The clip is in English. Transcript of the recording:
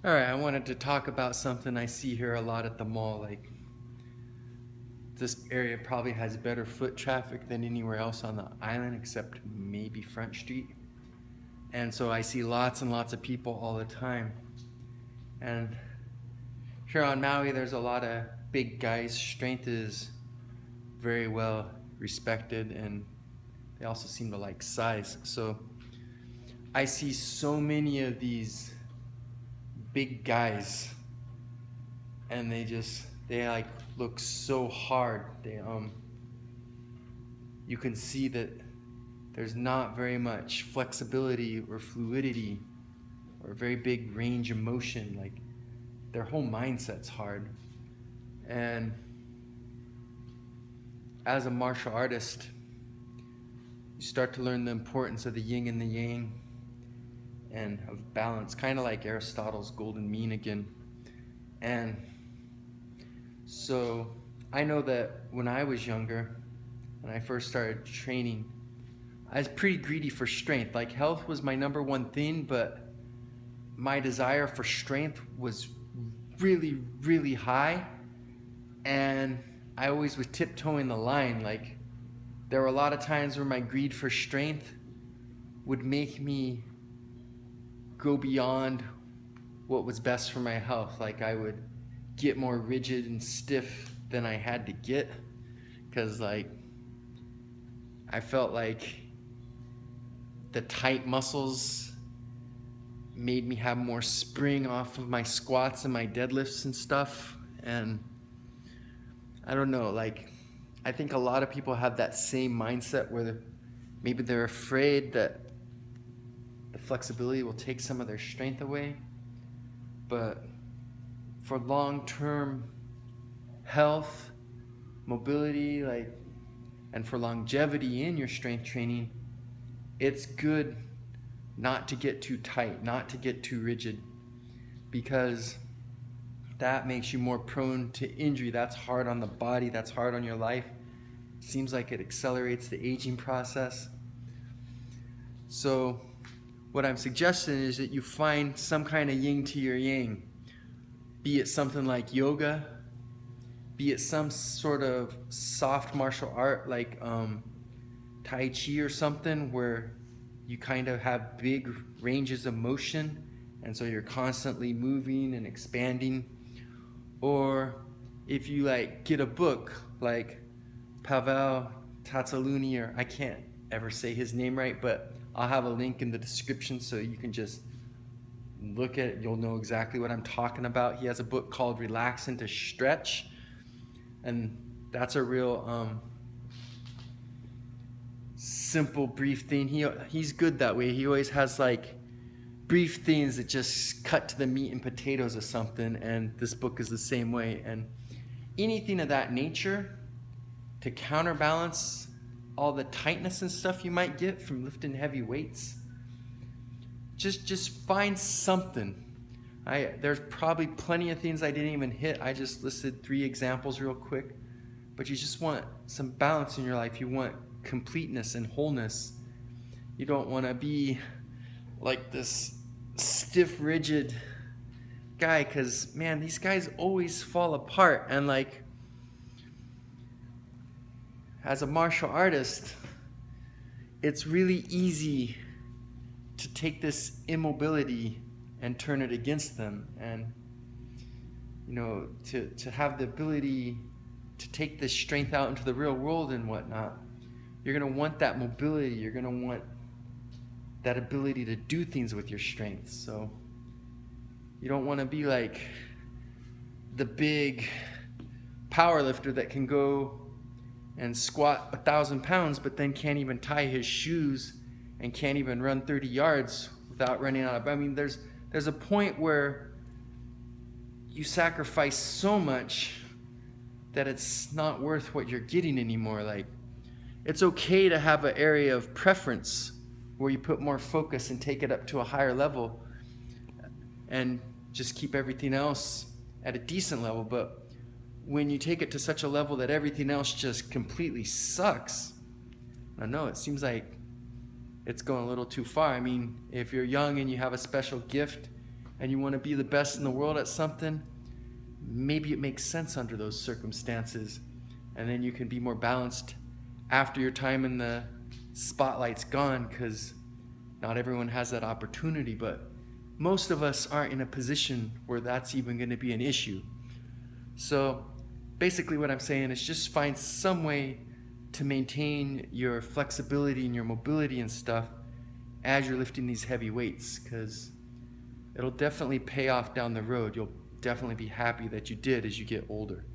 All right, I wanted to talk about something I see here a lot at the mall. Like, this area probably has better foot traffic than anywhere else on the island except maybe Front Street. And so I see lots and lots of people all the time. And here on Maui, there's a lot of big guys. Strength is very well respected, and they also seem to like size. So I see so many of these big guys, and they like look so hard. You can see that there's not very much flexibility or fluidity or very big range of motion. Like, their whole mindset's hard. And as a martial artist, you start to learn the importance of the yin and the yang and of balance, kind of like Aristotle's golden mean again. And so I know that when I was younger, when I first started training, I was pretty greedy for strength. Like, health was my number one thing, but my desire for strength was really, really high. And I always was tiptoeing the line. Like, there were a lot of times where my greed for strength would make me go beyond what was best for my health. Like, I would get more rigid and stiff than I had to get, because like I felt like the tight muscles made me have more spring off of my squats and my deadlifts and stuff. And I don't know, like, I think a lot of people have that same mindset where maybe they're afraid that the flexibility will take some of their strength away. But for long-term health, mobility, and for longevity in your strength training, it's good not to get too tight, not to get too rigid, because that makes you more prone to injury. That's hard on the body, that's hard on your life. Seems like it accelerates the aging process. So what I'm suggesting is that you find some kind of yin to your yang, be it something like yoga, be it some sort of soft martial art like Tai Chi or something, where you kind of have big ranges of motion, and so you're constantly moving and expanding. Or if you get a book like Pavel Tsatsouline, or I can't ever say his name right, but I'll have a link in the description so you can just look at it. You'll know exactly what I'm talking about. He has a book called Relax and to Stretch, and that's a real simple, brief thing. He's good that way. He always has brief things that just cut to the meat and potatoes of something, and this book is the same way. And anything of that nature to counterbalance all the tightness and stuff you might get from lifting heavy weights, just find something. There's probably plenty of things I didn't even hit. I just listed 3 examples real quick, but you just want some balance in your life. You want completeness and wholeness. You don't want to be like this stiff, rigid guy, because man, these guys always fall apart. And as a martial artist, it's really easy to take this immobility and turn it against them, and to have the ability to take this strength out into the real world and whatnot. You're going to want that mobility. You're going to want that ability to do things with your strength. So you don't want to be like the big power lifter that can go and squat 1,000 pounds, but then can't even tie his shoes and can't even run 30 yards without running out of. I mean, there's a point where you sacrifice so much that it's not worth what you're getting anymore. It's okay to have an area of preference where you put more focus and take it up to a higher level and just keep everything else at a decent level. But when you take it to such a level that everything else just completely sucks, I know it seems like it's going a little too far. I mean, if you're young and you have a special gift and you want to be the best in the world at something, maybe it makes sense under those circumstances. And then you can be more balanced after your time in the spotlight's gone, because not everyone has that opportunity, but most of us aren't in a position where that's even going to be an issue. So basically what I'm saying is just find some way to maintain your flexibility and your mobility and stuff as you're lifting these heavy weights, because it'll definitely pay off down the road. You'll definitely be happy that you did as you get older.